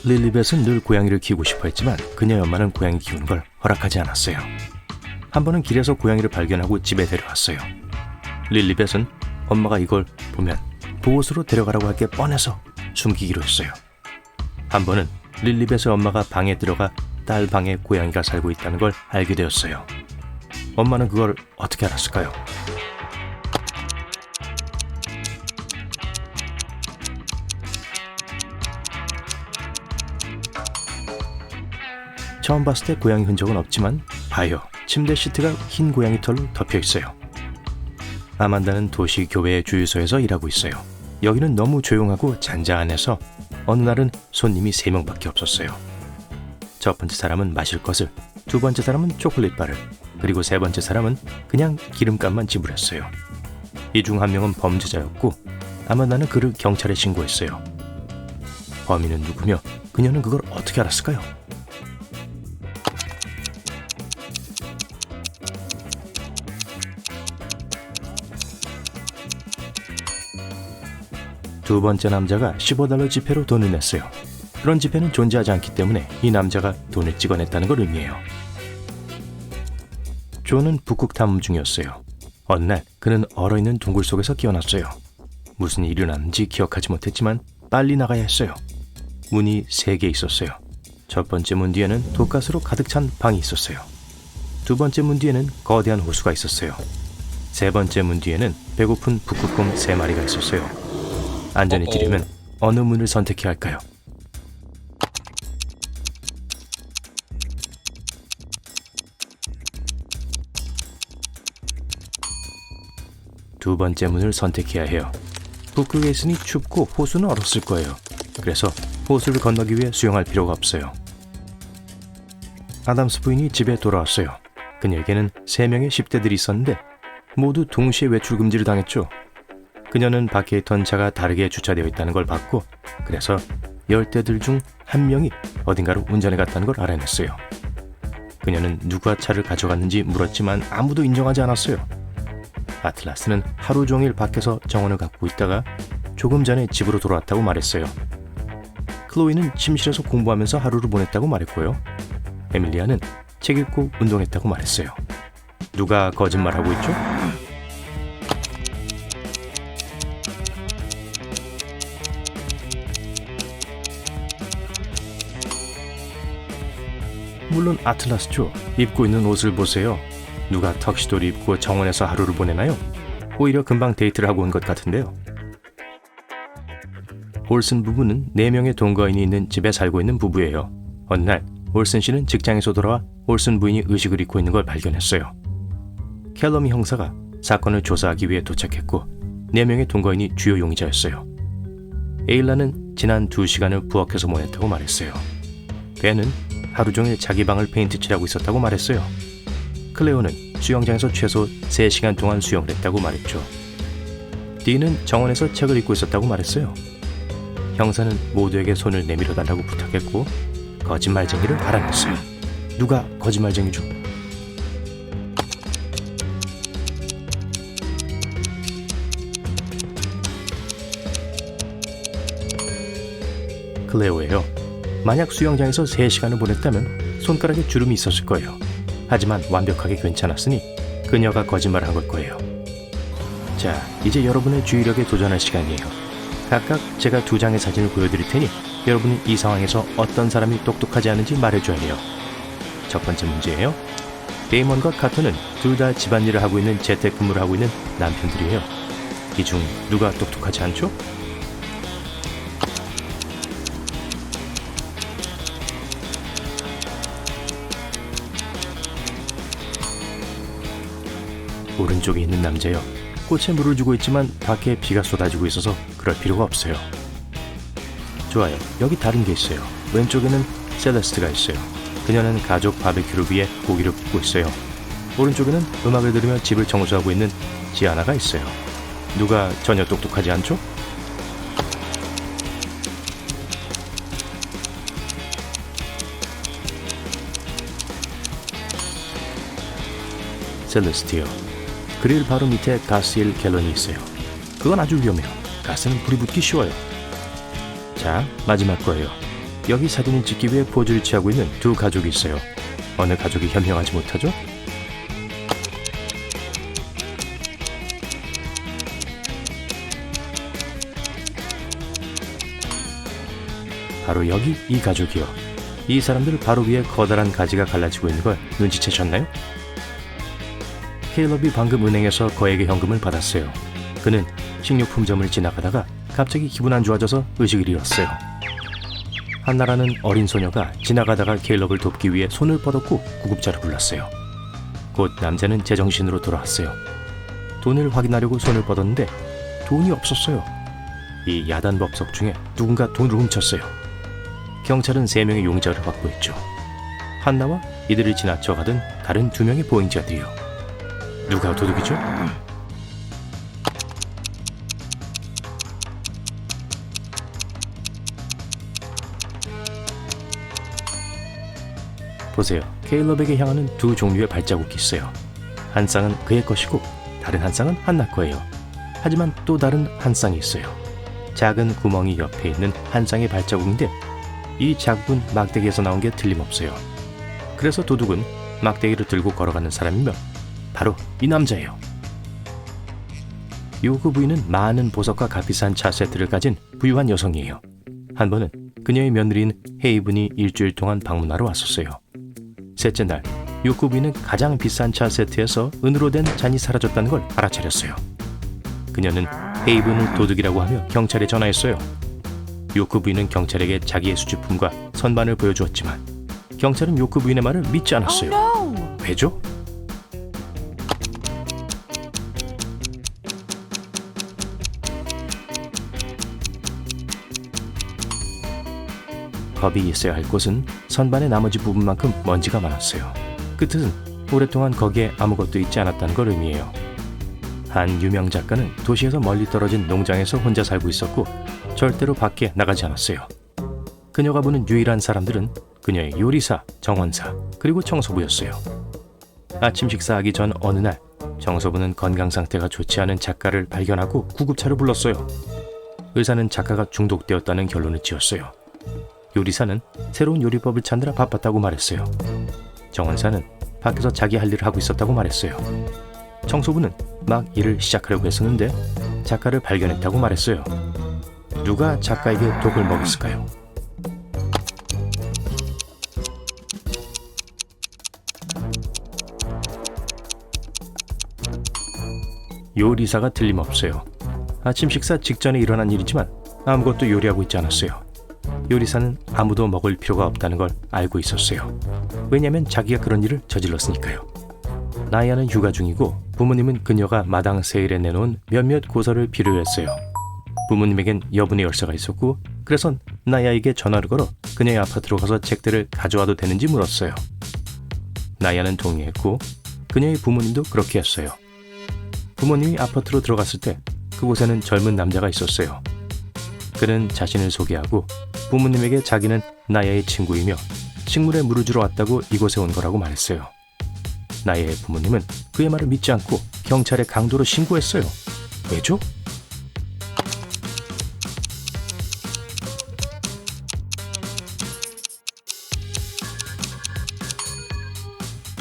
릴리벳은 늘 고양이를 키우고 싶어 했지만 그녀의 엄마는 고양이 키우는 걸 허락하지 않았어요. 한 번은 길에서 고양이를 발견하고 집에 데려왔어요. 릴리벳은 엄마가 이걸 보면 보호소로 데려가라고 할 게 뻔해서 숨기기로 했어요. 한 번은 릴리벳의 엄마가 방에 들어가 딸 방에 고양이가 살고 있다는 걸 알게 되었어요. 엄마는 그걸 어떻게 알았을까요? 처음 봤을 때 고양이 흔적은 없지만 봐요. 침대 시트가 흰 고양이 털로 덮여 있어요. 아만다는 도시 교외의 주유소에서 일하고 있어요. 여기는 너무 조용하고 잔잔해서 어느 날은 손님이 3명밖에 없었어요. 첫 번째 사람은 마실 것을, 두 번째 사람은 초콜릿바를, 그리고 세 번째 사람은 그냥 기름값만 지불했어요. 이 중 한 명은 범죄자였고 아만다는 그를 경찰에 신고했어요. 범인은 누구며 그녀는 그걸 어떻게 알았을까요? 두 번째 남자가 $15 지폐로 돈을 냈어요. 그런 지폐는 존재하지 않기 때문에 이 남자가 돈을 찍어냈다는 걸 의미해요. 존은 북극 탐험 중이었어요. 어느 날 그는 얼어있는 동굴 속에서 깨어났어요. 무슨 일이 일어났는지 기억하지 못했지만 빨리 나가야 했어요. 문이 3개 있었어요. 첫 번째 문 뒤에는 독가스로 가득 찬 방이 있었어요. 두 번째 문 뒤에는 거대한 호수가 있었어요. 세 번째 문 뒤에는 배고픈 북극곰 3마리가 있었어요. 안전해지려면 어느 문을 선택해야 할까요? 두 번째 문을 선택해야 해요. 북극에 있으니 춥고 호수는 얼었을 거예요. 그래서 호수를 건너기 위해 수영할 필요가 없어요. 아담스 부인이 집에 돌아왔어요. 그녀에게는 3명의 10대들이 있었는데 모두 동시에 외출 금지를 당했죠. 그녀는 밖에 있던 차가 다르게 주차되어 있다는 걸 봤고 그래서 10대들 중 한 명이 어딘가로 운전해 갔다는 걸 알아냈어요. 그녀는 누가 차를 가져갔는지 물었지만 아무도 인정하지 않았어요. 아틀라스는 하루 종일 밖에서 정원을 갖고 있다가 조금 전에 집으로 돌아왔다고 말했어요. 클로이는 침실에서 공부하면서 하루를 보냈다고 말했고요. 에밀리아는 책 읽고 운동했다고 말했어요. 누가 거짓말하고 있죠? 물론 아틀라스죠. 입고 있는 옷을 보세요. 누가 턱시도를 입고 정원에서 하루를 보내나요? 오히려 금방 데이트를 하고 온 것 같은데요. 올슨 부부는 4명의 동거인이 있는 집에 살고 있는 부부예요. 어느 날 올슨 씨는 직장에서 돌아와 올슨 부인이 의식을 잃고 있는 걸 발견했어요. 캘러미 형사가 사건을 조사하기 위해 도착했고 4명의 동거인이 주요 용의자였어요. 에일라는 지난 2시간을 부엌에서 보냈다고 말했어요. 베는 하루 종일 자기 방을 페인트 칠하고 있었다고 말했어요. 클레오는 수영장에서 최소 3시간 동안 수영을 했다고 말했죠. 디는 정원에서 책을 읽고 있었다고 말했어요. 형사는 모두에게 손을 내밀어 달라고 부탁했고 거짓말쟁이를 알아냈어요. 누가 거짓말쟁이죠? 클레오예요. 만약 수영장에서 3시간을 보냈다면 손가락에 주름이 있었을 거예요. 하지만 완벽하게 괜찮았으니 그녀가 거짓말을 한 걸 거예요. 자, 이제 여러분의 주의력에 도전할 시간이에요. 각각 제가 2장의 사진을 보여드릴 테니 여러분은 이 상황에서 어떤 사람이 똑똑하지 않은지 말해줘야 해요. 첫 번째 문제예요. 데이먼과 카터는 둘 다 집안일을 하고 있는 재택근무를 하고 있는 남편들이에요. 이 중 누가 똑똑하지 않죠? 오른쪽에 있는 남자요. 꽃에 물을 주고 있지만 밖에 비가 쏟아지고 있어서 그럴 필요가 없어요. 좋아요. 여기 다른 게 있어요. 왼쪽에는 셀레스트가 있어요. 그녀는 가족 바베큐를 위해 고기를 굽고 있어요. 오른쪽에는 음악을 들으며 집을 청소하고 있는 지아나가 있어요. 누가 전혀 똑똑하지 않죠? 셀레스트요. 그릴 바로 밑에 가스일 갤런이 있어요. 그건 아주 위험해요. 가스는 불이 붙기 쉬워요. 자, 마지막 거예요. 여기 사진을 찍기 위해 포즈를 취하고 있는 두 가족이 있어요. 어느 가족이 현명하지 못하죠? 바로 여기 이 가족이요. 이 사람들 바로 위에 커다란 가지가 갈라지고 있는 걸 눈치채셨나요? 케일럽이 방금 은행에서 거액의 현금을 받았어요. 그는 식료품점을 지나가다가 갑자기 기분 안 좋아져서 의식을 잃었어요. 한나라는 어린 소녀가 지나가다가 케일럽을 돕기 위해 손을 뻗었고 구급차를 불렀어요. 곧 남자는 제정신으로 돌아왔어요. 돈을 확인하려고 손을 뻗었는데 돈이 없었어요. 이 야단법석 중에 누군가 돈을 훔쳤어요. 경찰은 3명의 용의자를 확보했죠. 한나와 이들을 지나쳐 가던 다른 2명의 보행자들이요. 누가 도둑이죠? 보세요. 케일럽에게 향하는 두 종류의 발자국이 있어요. 한 쌍은 그의 것이고 다른 한 쌍은 한나 거예요. 하지만 또 다른 한 쌍이 있어요. 작은 구멍이 옆에 있는 한 쌍의 발자국인데 이 자국은 막대기에서 나온 게 틀림없어요. 그래서 도둑은 막대기를 들고 걸어가는 사람이며 바로 이 남자예요. 요구 부인은 많은 보석과 값비싼 차 세트를 가진 부유한 여성이에요. 한 번은 그녀의 며느리인 헤이븐이 일주일 동안 방문하러 왔었어요. 셋째 날, 요구 부인은 가장 비싼 차 세트에서 은으로 된 잔이 사라졌다는 걸 알아차렸어요. 그녀는 헤이븐을 도둑이라고 하며 경찰에 전화했어요. 요크 부인은 경찰에게 자기의 수집품과 선반을 보여주었지만 경찰은 요크 부인의 말을 믿지 않았어요. Oh, no. 왜죠? 겁이 있어야 할 곳은 선반의 나머지 부분만큼 먼지가 많았어요. 그 뜻은 오랫동안 거기에 아무것도 있지 않았다는 걸 의미해요. 한 유명 작가는 도시에서 멀리 떨어진 농장에서 혼자 살고 있었고 절대로 밖에 나가지 않았어요. 그녀가 보는 유일한 사람들은 그녀의 요리사, 정원사, 그리고 청소부였어요. 아침 식사하기 전 어느 날 청소부는 건강 상태가 좋지 않은 작가를 발견하고 구급차를 불렀어요. 의사는 작가가 중독되었다는 결론을 지었어요. 요리사는 새로운 요리법을 찾느라 바빴다고 말했어요. 정원사는 밖에서 자기 할 일을 하고 있었다고 말했어요. 청소부는 막 일을 시작하려고 했었는데 작가를 발견했다고 말했어요. 누가 작가에게 독을 먹였을까요? 요리사가 틀림없어요. 아침 식사 직전에 일어난 일이지만 아무것도 요리하고 있지 않았어요. 요리사는 아무도 먹을 필요가 없다는 걸 알고 있었어요. 왜냐면 자기가 그런 일을 저질렀으니까요. 나야는 휴가 중이고 부모님은 그녀가 마당 세일에 내놓은 몇몇 고서를 필요했어요. 부모님에겐 여분의 열쇠가 있었고 그래서 나야에게 전화를 걸어 그녀의 아파트로 가서 책들을 가져와도 되는지 물었어요. 나야는 동의했고 그녀의 부모님도 그렇게 했어요. 부모님이 아파트로 들어갔을 때 그곳에는 젊은 남자가 있었어요. 그는 자신을 소개하고 부모님에게 자기는 나야의 친구이며 식물에 물을 주러 왔다고 이곳에 온 거라고 말했어요. 나야의 부모님은 그의 말을 믿지 않고 경찰에 강도로 신고했어요. 왜죠?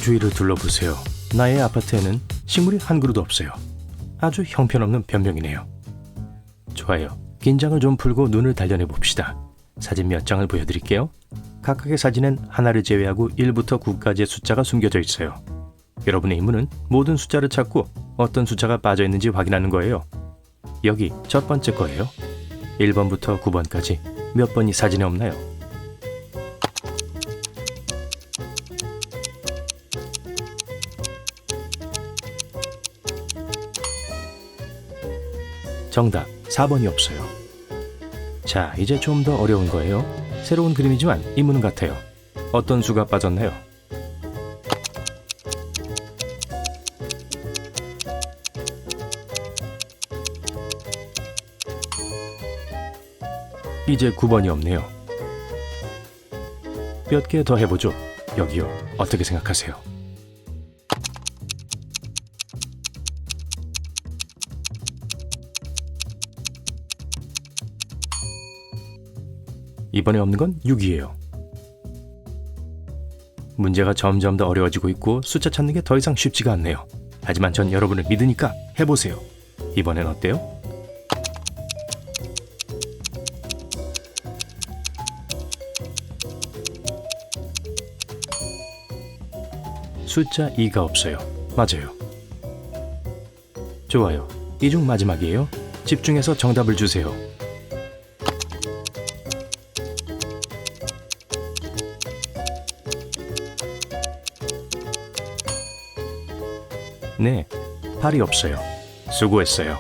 주위를 둘러보세요. 나의 아파트에는 식물이 한 그루도 없어요. 아주 형편없는 변명이네요. 좋아요. 긴장을 좀 풀고 눈을 단련해 봅시다. 사진 몇 장을 보여드릴게요. 각각의 사진엔 하나를 제외하고 1부터 9까지의 숫자가 숨겨져 있어요. 여러분의 임무는 모든 숫자를 찾고 어떤 숫자가 빠져 있는지 확인하는 거예요. 여기 첫 번째 거예요. 1번부터 9번까지 몇 번이 사진에 없나요? 정답 4번이 없어요. 자, 이제 좀 더 어려운 거예요. 새로운 그림이지만 인물은 같아요. 어떤 수가 빠졌나요? 이제 9번이 없네요. 몇 개 더 해보죠. 여기요. 어떻게 생각하세요? 이번에 없는 건 6이에요. 문제가 점점 더 어려워지고 있고 숫자 찾는 게 더 이상 쉽지가 않네요. 하지만 전 여러분을 믿으니까 해보세요. 이번엔 어때요? 숫자 2가 없어요. 맞아요. 좋아요. 이 중 마지막이에요. 집중해서 정답을 주세요. 네, 8이 없어요. 수고했어요.